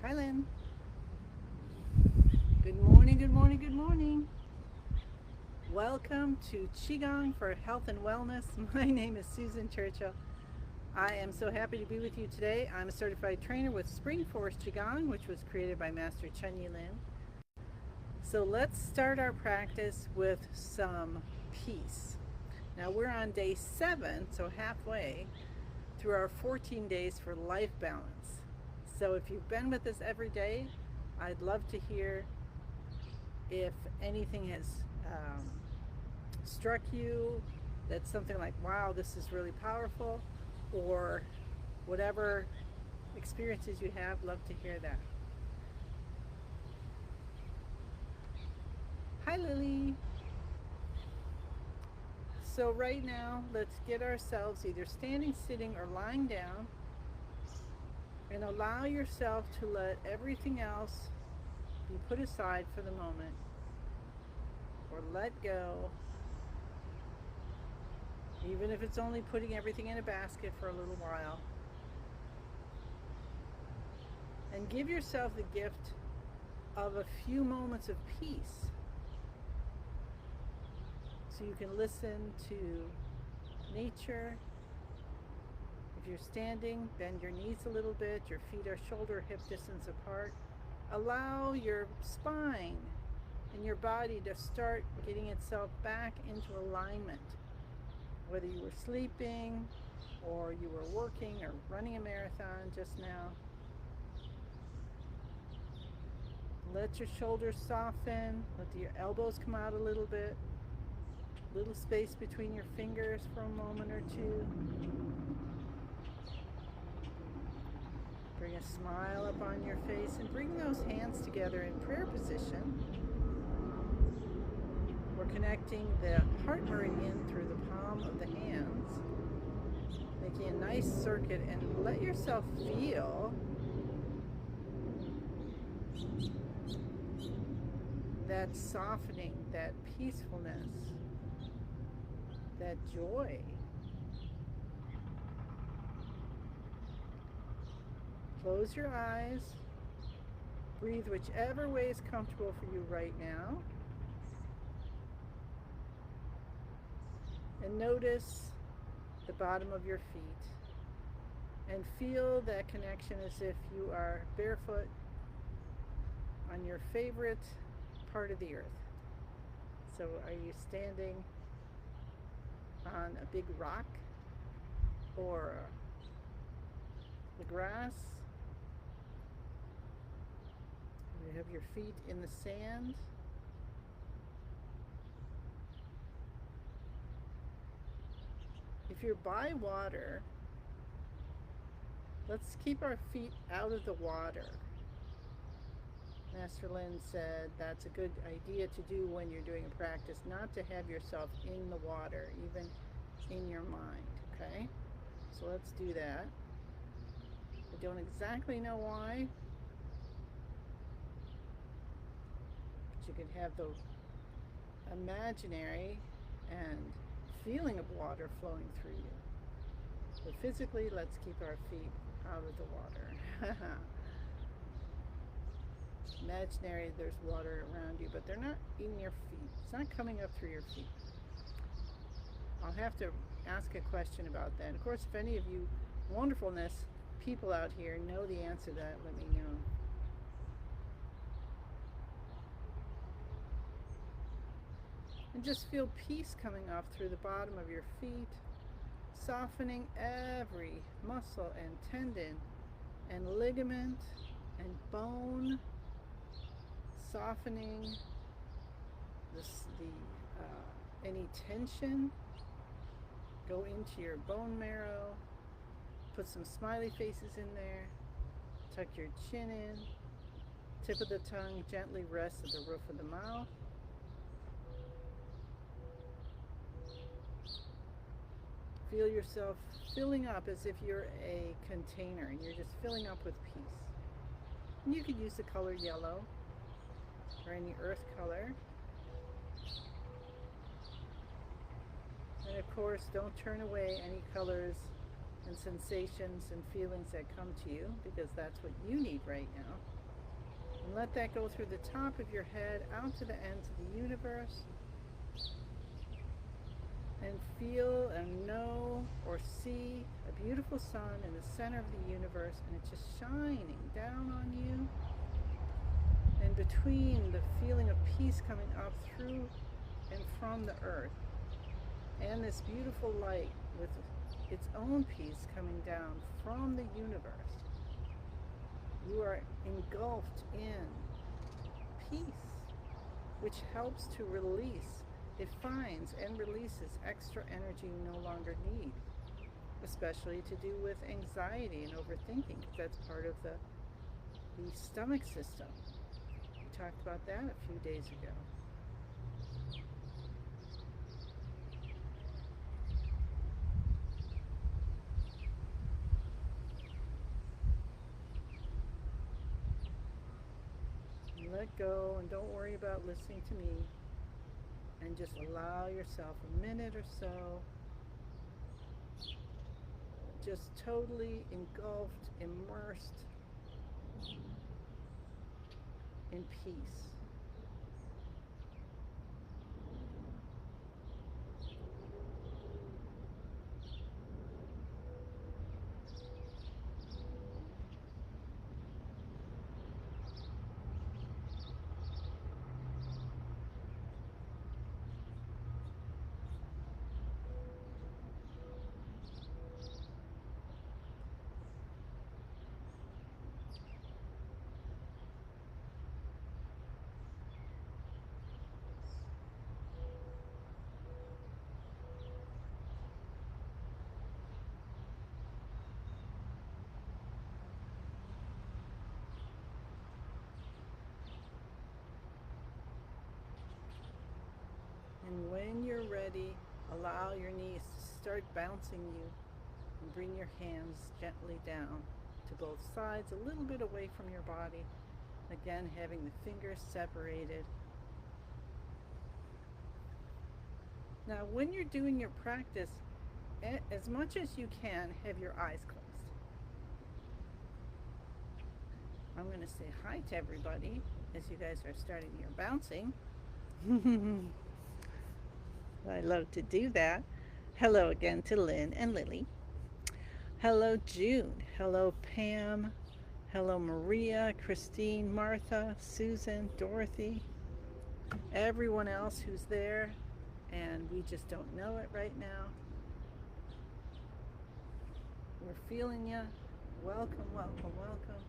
Hi, Lynn. Good morning, good morning, good morning. Welcome to Qigong for Health and Wellness. My name is Susan Churchill. I am so happy to be with you today. I'm a certified trainer with Spring Forest Qigong, which was created by Master Chen Yi Lin. So let's start our practice with some peace. Now we're on day 7, so halfway through our 14 days for life balance. So if you've been with us every day, I'd love to hear if anything has um, struck you, that's something like, wow, this is really powerful, or whatever experiences you have, love to hear that. Hi, Lily. So, right now, let's get ourselves either standing, sitting, or lying down, and allow yourself to let everything else be put aside for the moment, or let go, even if it's only putting everything in a basket for a little while. And give yourself the gift of a few moments of peace so you can listen to nature. If you're standing, bend your knees a little bit, your feet are shoulder hip distance apart. Allow your spine and your body to start getting itself back into alignment. Whether you were sleeping or you were working or running a marathon just now, let your shoulders soften, let your elbows come out a little bit, little space between your fingers for a moment or two. Bring a smile up on your face and bring those hands together in prayer position. We're connecting the heart meridian through the palm of the hands, making a nice circuit, and let yourself feel that softening, that peacefulness, that joy. Close your eyes. Breathe whichever way is comfortable for you right now. And notice the bottom of your feet. And feel that connection as if you are barefoot on your favorite part of the earth. So, are you standing on a big rock or the grass? You have your feet in the sand. If you're by water, let's keep our feet out of the water. Master Lin said that's a good idea to do when you're doing a practice, not to have yourself in the water, even in your mind, okay? So let's do that. I don't exactly know why, but you can have the imaginary and feeling of water flowing through you. But physically, let's keep our feet out of the water. Imaginary, there's water around you, but they're not in your feet. It's not coming up through your feet. I'll have to ask a question about that. Of course, if any of you wonderfulness people out here know the answer to that, let me know. And just feel peace coming off through the bottom of your feet, softening every muscle and tendon and ligament and bone, softening any tension. Go into your bone marrow, put some smiley faces in there, tuck your chin in, tip of the tongue gently rests at the roof of the mouth. Feel yourself filling up as if you're a container and you're just filling up with peace. And you could use the color yellow or any earth color. And of course, don't turn away any colors and sensations and feelings that come to you, because that's what you need right now. And let that go through the top of your head out to the ends of the universe. And feel and know or see a beautiful sun in the center of the universe, and it's just shining down on you. And between the feeling of peace coming up through and from the earth, and this beautiful light with its own peace coming down from the universe, you are engulfed in peace, which helps to release. It finds and releases extra energy you no longer need, especially to do with anxiety and overthinking, because that's part of the stomach system. We talked about that a few days ago. Let go and don't worry about listening to me, and just allow yourself a minute or so just totally engulfed, immersed in peace. And when you're ready, allow your knees to start bouncing you, and bring your hands gently down to both sides, a little bit away from your body. Again, having the fingers separated. Now, when you're doing your practice, as much as you can, have your eyes closed. I'm going to say hi to everybody as you guys are starting your bouncing. I love to do that. Hello again to Lynn and Lily. Hello June. Hello Pam. Hello Maria, Christine, Martha, Susan, Dorothy, everyone else who's there, and we just don't know it right now. We're feeling you. Welcome, welcome, welcome.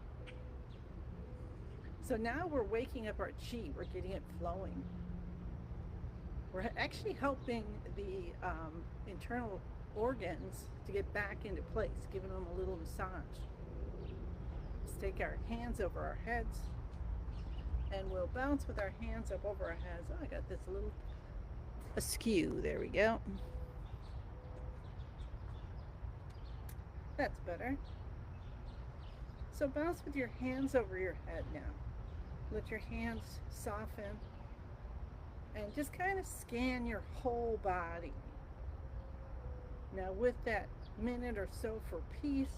So now we're waking up our chi. We're getting it flowing. We're actually helping the internal organs to get back into place, giving them a little massage. Let's take our hands over our heads, and we'll bounce with our hands up over our heads. Oh, I got this little askew. There we go. That's better. So bounce with your hands over your head now. Let your hands soften. And just kind of scan your whole body. Now with that minute or so for peace,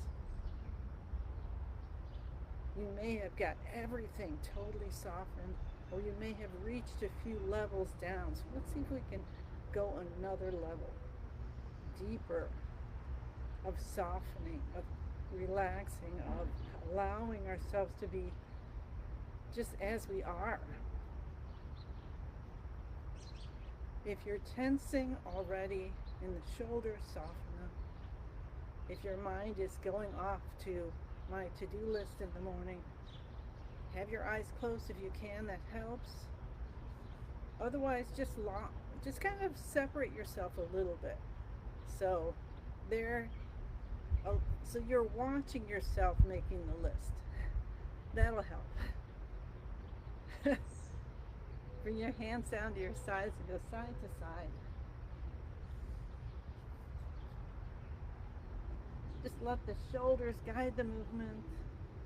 you may have got everything totally softened, or you may have reached a few levels down. So let's see if we can go another level, deeper, of softening, of relaxing, of allowing ourselves to be just as we are. If you're tensing already in the shoulders, soften them. If your mind is going off to my to-do list in the morning, have your eyes closed if you can. That helps. Otherwise, just kind of separate yourself a little bit. So so you're watching yourself making the list. That'll help. Bring your hands down to your sides and go side to side. Just let the shoulders guide the movement.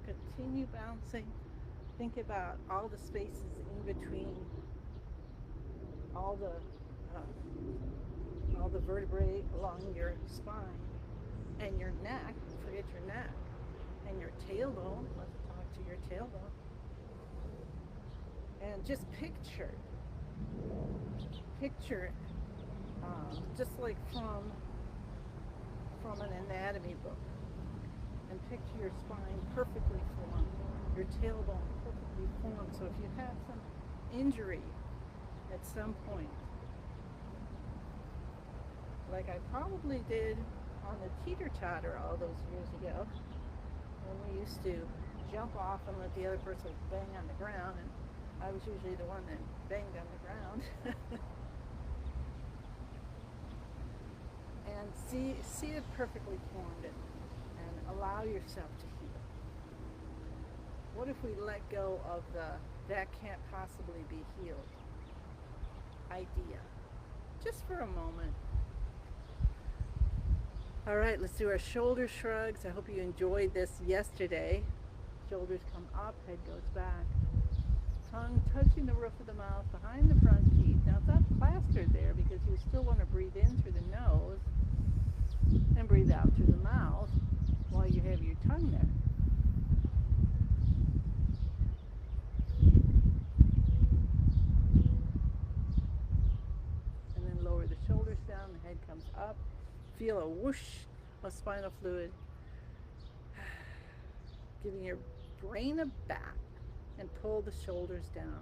Continue bouncing. Think about all the spaces in between, all the vertebrae along your spine. And your neck, forget your neck, and your tailbone. Let's talk to your tailbone. And just picture just like from an anatomy book, and picture your spine perfectly formed, your tailbone perfectly formed. So if you have some injury at some point, like I probably did on the teeter-totter all those years ago, when we used to jump off and let the other person bang on the ground, and I was usually the one that banged on the ground. And see it perfectly formed, and allow yourself to heal. What if we let go of the "that can't possibly be healed" idea, just for a moment? All right, let's do our shoulder shrugs. I hope you enjoyed this yesterday. Shoulders come up, head goes back. Tongue touching the roof of the mouth, behind the front teeth. Now it's not plastered there because you still want to breathe in through the nose and breathe out through the mouth while you have your tongue there. And then lower the shoulders down, the head comes up. Feel a whoosh of spinal fluid, giving your brain a bath, and pull the shoulders down.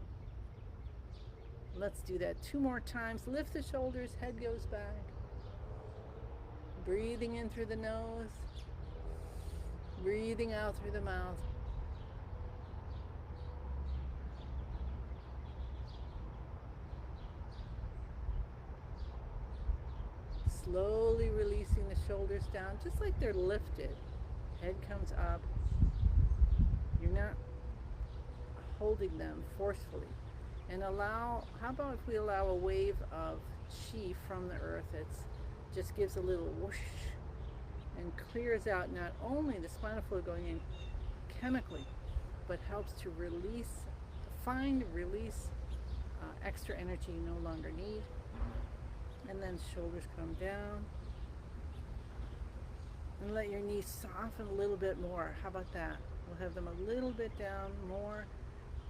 Let's do that 2 more times. Lift the shoulders, head goes back. Breathing in through the nose, breathing out through the mouth. Slowly releasing the shoulders down, just like they're lifted. Head comes up. You're not holding them forcefully. And how about if we allow a wave of chi from the earth that just gives a little whoosh and clears out not only the spinal fluid going in chemically, but helps to release extra energy you no longer need. And then shoulders come down. And let your knees soften a little bit more. How about that? We'll have them a little bit down more.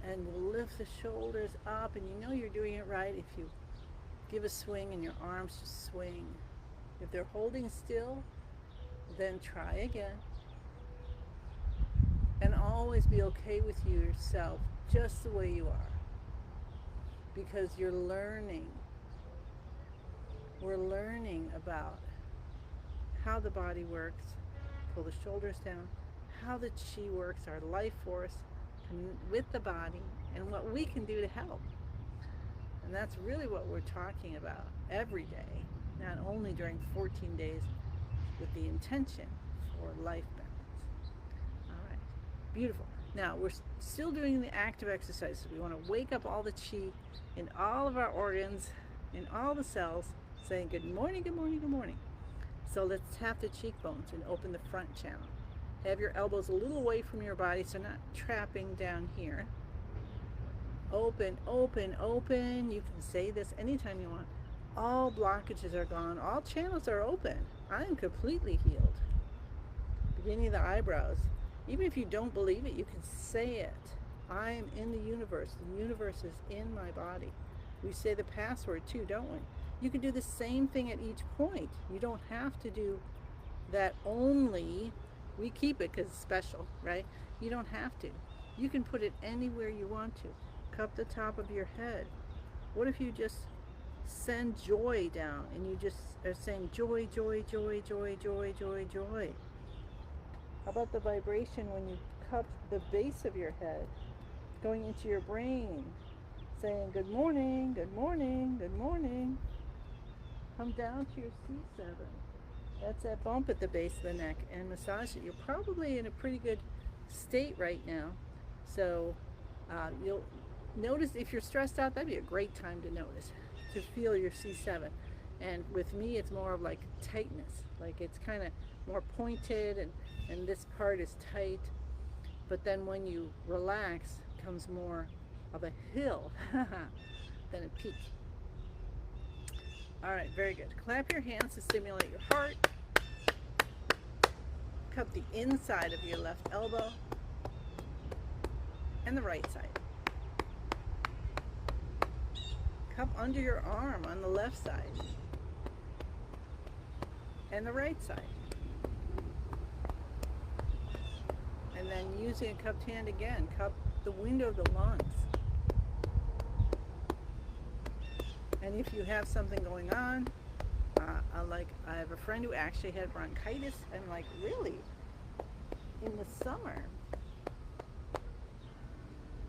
And we'll lift the shoulders up. And you know you're doing it right if you give a swing and your arms just swing. If they're holding still, then try again. And always be okay with yourself just the way you are. Because you're learning. We're learning about how the body works. Pull the shoulders down. How the chi works, our life force with the body, and what we can do to help. And that's really what we're talking about every day, not only during 14 days with the intention for life balance. All right, beautiful. Now we're still doing the active exercises. We want to wake up all the chi in all of our organs, in all the cells, saying good morning, good morning, good morning. So let's tap the cheekbones and open the front channel. Have your elbows a little away from your body, so not trapping down here. Open, open, open. You can say this anytime you want. All blockages are gone. All channels are open. I am completely healed. Beginning of the eyebrows. Even if you don't believe it, you can say it. I am in the universe. The universe is in my body. We say the password too, don't we? You can do the same thing at each point. You don't have to do that only. We keep it because it's special, right? You don't have to. You can put it anywhere you want to. Cup the top of your head. What if you just send joy down and you just are saying joy, joy, joy, joy, joy, joy, joy? How about the vibration when you cup the base of your head, going into your brain, saying good morning, good morning, good morning. Come down to your C7. That's that bump at the base of the neck, and massage it. You're probably in a pretty good state right now. So you'll notice if you're stressed out, that'd be a great time to notice, to feel your C7. And with me, it's more of like tightness. Like it's kind of more pointed and this part is tight. But then when you relax, comes more of a hill than a peak. All right, very good. Clap your hands to stimulate your heart. Cup the inside of your left elbow and the right side. Cup under your arm on the left side and the right side. And then using a cupped hand again, cup the window of the lungs. And if you have something going on, I have a friend who actually had bronchitis, and like really in the summer,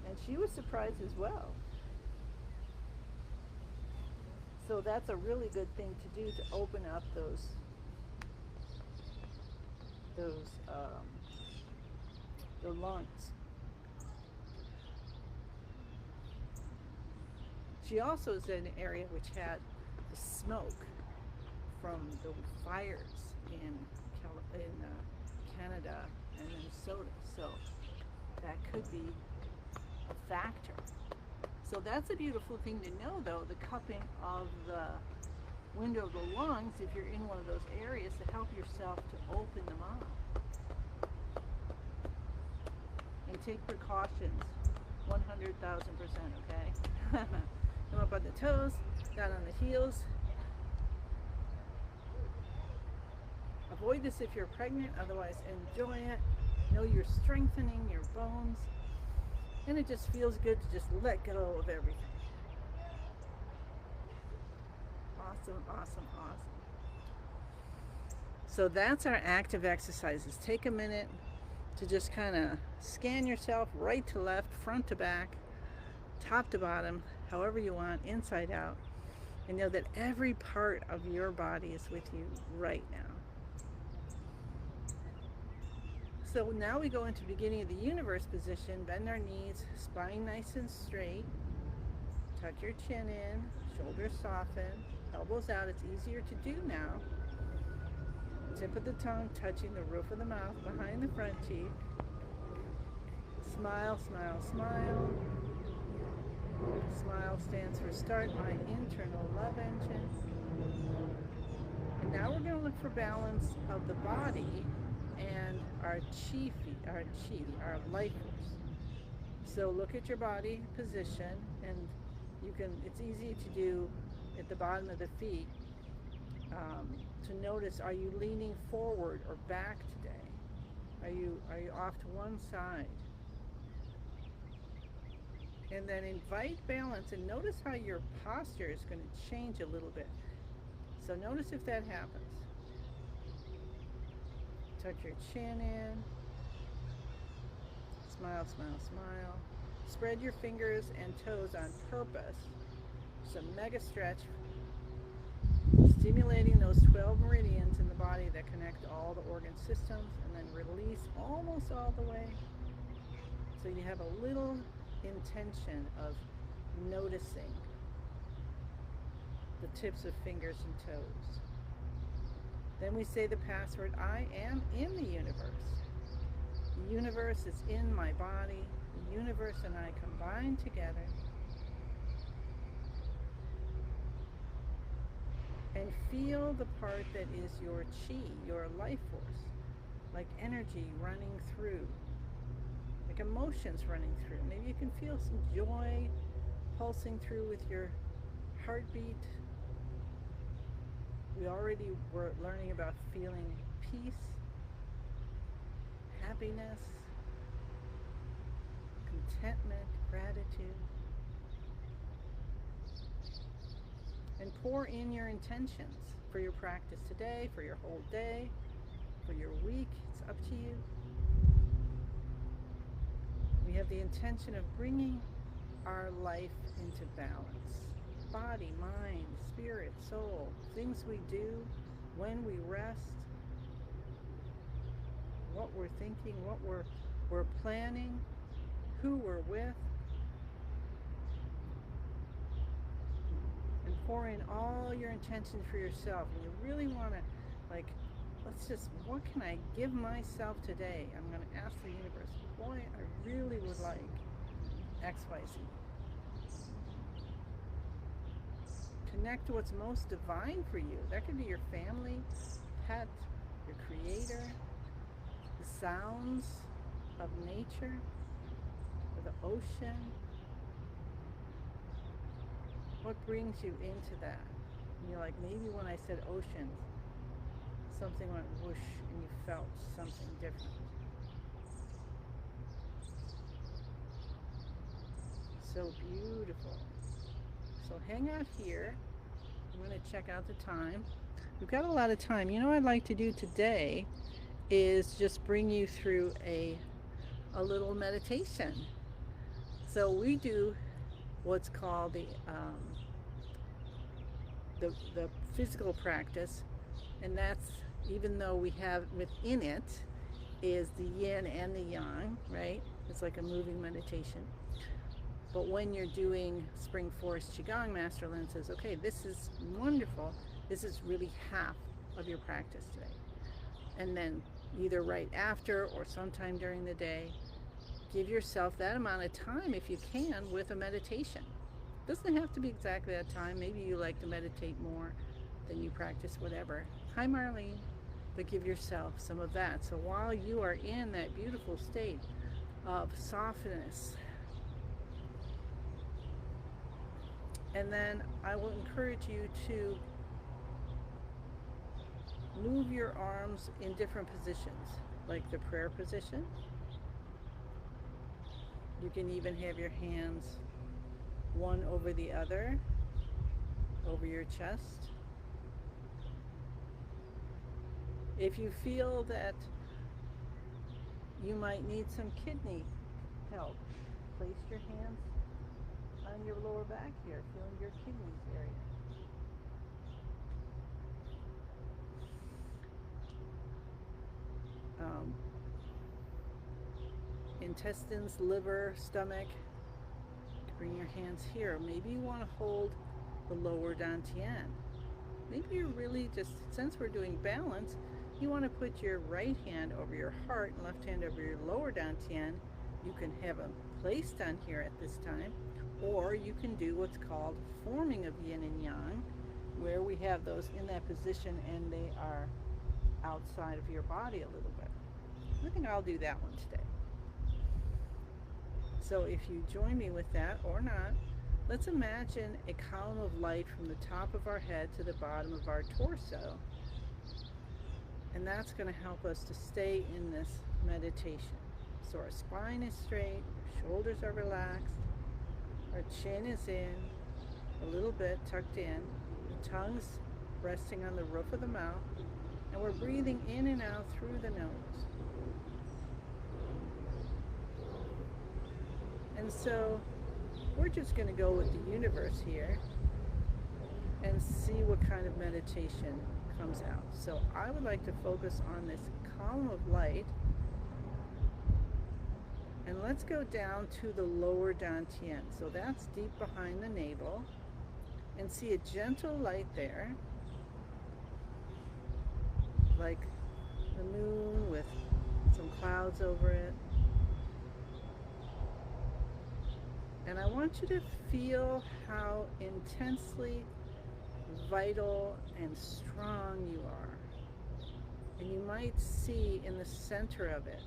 and she was surprised as well. So that's a really good thing to do, to open up the lungs. She also is in an area which had the smoke from the fires in Canada and Minnesota, so that could be a factor. So that's a beautiful thing to know, though, the cupping of the window of the lungs, if you're in one of those areas, to help yourself to open them up. And take precautions, 100,000%, okay? Come up on the toes, down on the heels. Avoid this if you're pregnant, otherwise enjoy it. Know you're strengthening your bones, and it just feels good to just let go of everything. Awesome, awesome, awesome. So that's our active exercises. Take a minute to just kind of scan yourself right to left, front to back, top to bottom, however you want, inside out, and know that every part of your body is with you right now. So now we go into beginning of the universe position. Bend our knees, spine nice and straight. Tuck your chin in, shoulders soften, elbows out. It's easier to do now. Tip of the tongue touching the roof of the mouth behind the front teeth. Smile, smile, smile. Smile stands for start my internal love engine. And now we're going to look for balance of the body and our our life force. So look at your body position, and it's easy to do at the bottom of the feet, to notice, are you leaning forward or back today? Are you off to one side? And then invite balance, and notice how your posture is going to change a little bit. So notice if that happens. Tuck your chin in. Smile, smile, smile. Spread your fingers and toes on purpose. Some mega stretch, stimulating those 12 meridians in the body that connect all the organ systems, and then release almost all the way. So you have a little intention of noticing the tips of fingers and toes. Then we say the password, I am in the universe. The universe is in my body. The universe and I combine together. And feel the part that is your chi, your life force, like energy running through, like emotions running through. Maybe you can feel some joy pulsing through with your heartbeat. We already were learning about feeling peace, happiness, contentment, gratitude. And pour in your intentions for your practice today, for your whole day, for your week. It's up to you. We have the intention of bringing our life into balance. Body, mind, spirit, soul, things we do, when we rest, what we're thinking, what we're planning, who we're with. And pour in all your intentions for yourself. And you really want to, what can I give myself today? I'm going to ask the universe, boy, I really would like X, Y, Z. Connect to what's most divine for you. That could be your family, pet, your creator. sounds of nature, or the ocean? What brings you into that? And you're like, maybe when I said ocean, something went whoosh and you felt something different. So beautiful. So hang out here. I'm going to check out the time. We've got a lot of time. You know what I'd like to do today is just bring you through a little meditation. So we do what's called the physical practice, and that's, even though we have within it is the yin and the yang, right? It's like a moving meditation. But when you're doing Spring Forest Qigong, Master Lin says, okay, this is wonderful. This is really half of your practice today. And then either right after or sometime during the day, give yourself that amount of time, if you can, with a meditation. Doesn't have to be exactly that time. Maybe you like to meditate more than you practice, whatever. Hi, Marlene. But give yourself some of that. So while you are in that beautiful state of softness, and then I will encourage you to move your arms in different positions, like the prayer position. You can even have your hands one over the other, over your chest. If you feel that you might need some kidney help, place your hands on your lower back here, feeling your kidneys area. Intestines, liver, stomach. Bring your hands here. Maybe you want to hold the lower dantian. Maybe you're really just, since we're doing balance, you want to put your right hand over your heart and left hand over your lower dantian. You can have them placed on here at this time, or you can do what's called forming of yin and yang, where we have those in that position and they are outside of your body a little bit. I think I'll do that one today. So if you join me with that or not, let's imagine a column of light from the top of our head to the bottom of our torso. And that's going to help us to stay in this meditation. So our spine is straight, our shoulders are relaxed, our chin is in, a little bit tucked in, the tongue's resting on the roof of the mouth, and we're breathing in and out through the nose. And so we're just going to go with the universe here and see what kind of meditation comes out. So I would like to focus on this column of light, and let's go down to the lower dantian. So that's deep behind the navel, and see a gentle light there, like the moon with some clouds over it. And I want you to feel how intensely vital and strong you are. And you might see in the center of it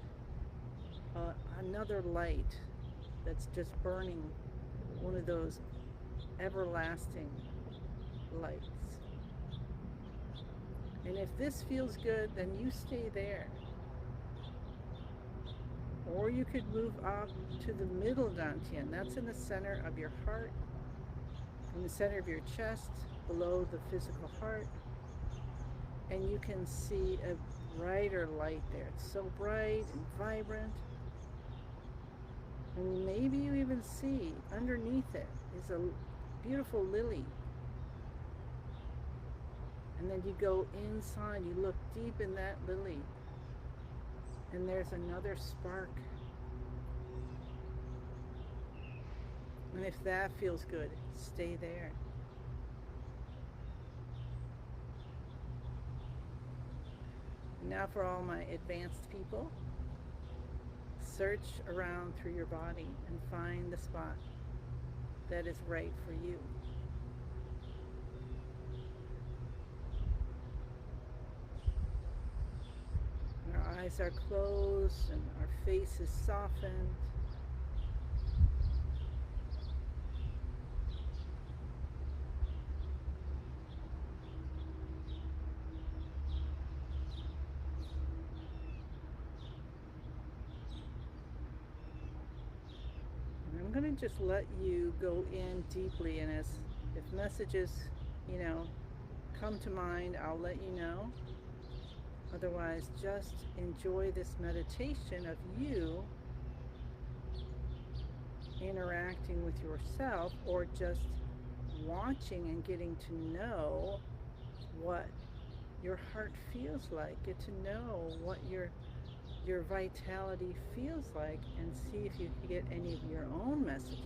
another light that's just burning, one of those everlasting lights. And if this feels good, then you stay there. Or you could move up to the middle dantian. That's in the center of your heart, in the center of your chest, below the physical heart. And you can see a brighter light there. It's so bright and vibrant. And maybe you even see underneath it is a beautiful lily. And then you go inside, you look deep in that lily, and there's another spark. And if that feels good, stay there. Now for all my advanced people, search around through your body and find the spot that is right for you. Our eyes are closed and our face is softened. And I'm going to just let you go in deeply, and as if messages, you know, come to mind, I'll let you know. Otherwise, just enjoy this meditation of you interacting with yourself, or just watching and getting to know what your heart feels like. Get to know what your vitality feels like, and see if you can get any of your own messages.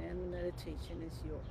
And the meditation is yours.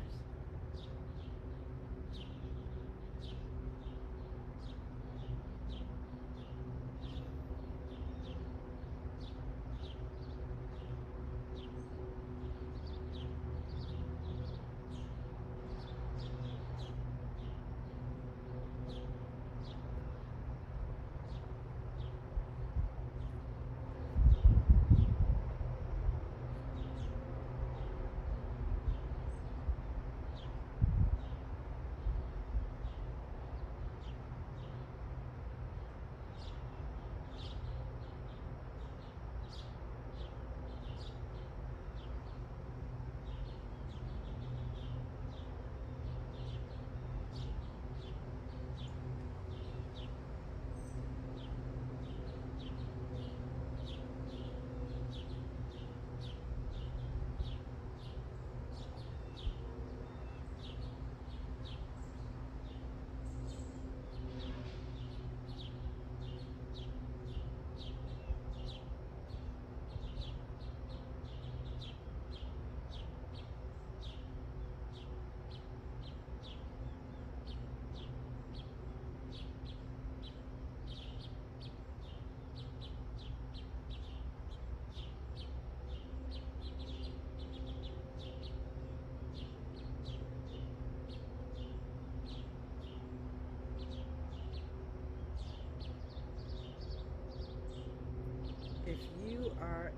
If you are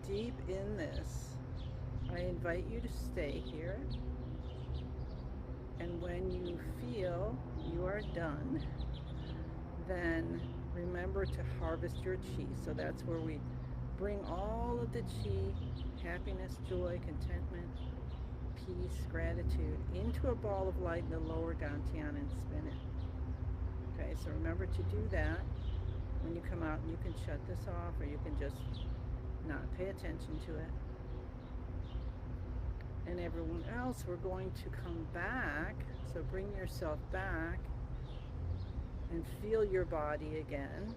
deep in this, I invite you to stay here. And when you feel you are done, then remember to harvest your chi. So that's where we bring all of the chi, happiness, joy, contentment, peace, gratitude, into a ball of light in the lower dantian and spin it. Okay, so remember to do that. When you come out, you can shut this off, or you can just not pay attention to it. And everyone else, we're going to come back. So bring yourself back and feel your body again.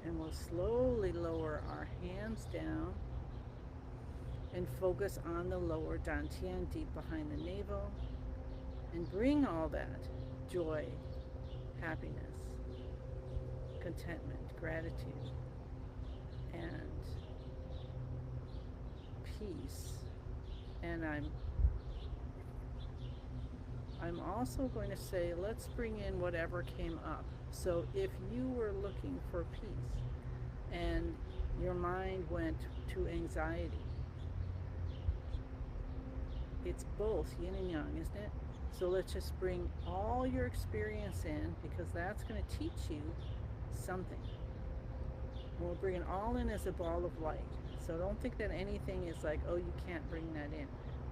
And we'll slowly lower our hands down and focus on the lower dantian, deep behind the navel, and bring all that joy, happiness, contentment, gratitude, and peace. And I'm also going to say, let's bring in whatever came up. So if you were looking for peace and your mind went to anxiety, it's both yin and yang, isn't it? So let's just bring all your experience in, because that's going to teach you something. We'll bring it all in as a ball of light. So don't think that anything is like, oh, you can't bring that in.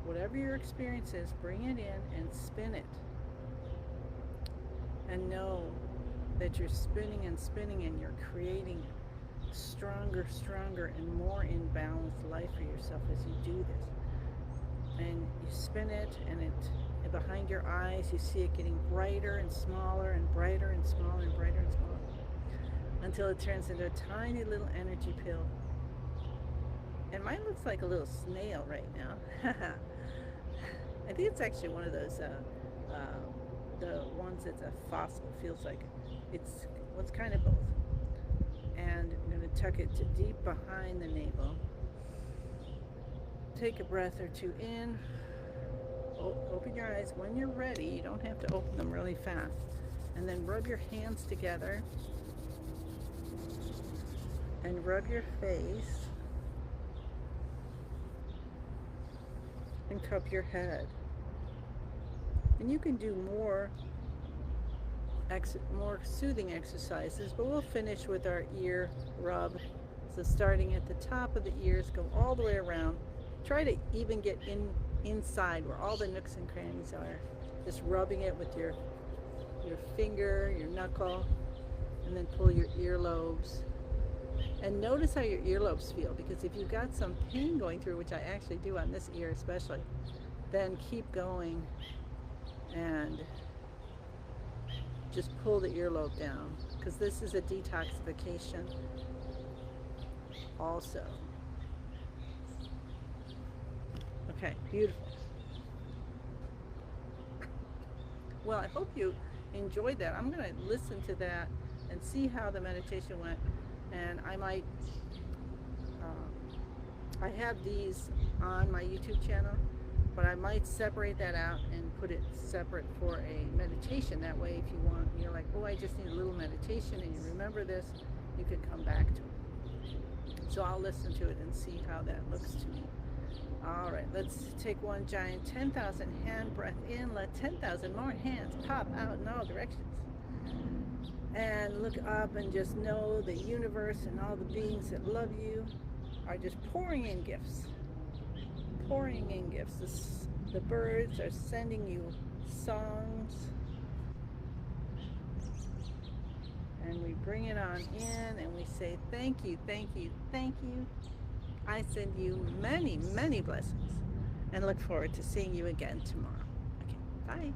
Whatever your experience is, bring it in and spin it. And know that you're spinning and spinning, and you're creating stronger, and more in balanced life for yourself as you do this. And you spin it, and behind your eyes, you see it getting brighter and smaller, and brighter and smaller, and brighter and smaller, until it turns into a tiny little energy pill. And mine looks like a little snail right now. I think it's actually one of those, the ones that's a fossil. Feels like it's kind of both. And I'm going to tuck it to deep behind the navel, take a breath or two in. Open your eyes when you're ready. You don't have to open them really fast. And then rub your hands together and rub your face and cup your head. And you can do more soothing exercises, but we'll finish with our ear rub. So starting at the top of the ears, go all the way around. Try to even get inside where all the nooks and crannies are. Just rubbing it with your finger, your knuckle, and then pull your earlobes. And notice how your earlobes feel, because if you've got some pain going through, which I actually do on this ear especially, then keep going and just pull the earlobe down, because this is a detoxification also. Okay, beautiful. Well, I hope you enjoyed that. I'm going to listen to that and see how the meditation went, and I might I have these on my YouTube channel, but I might separate that out and put it separate for a meditation. That way, if you want, you're like, oh, I just need a little meditation, and you remember this, you can come back to it. So I'll listen to it and see how that looks to me. All right, let's take one giant 10,000 hand breath in. Let 10,000 more hands pop out in all directions. And look up and just know the universe and all the beings that love you are just pouring in gifts. Pouring in gifts. The birds are sending you songs. And we bring it on in and we say thank you, thank you, thank you. I send you many, many blessings and look forward to seeing you again tomorrow. Okay, bye.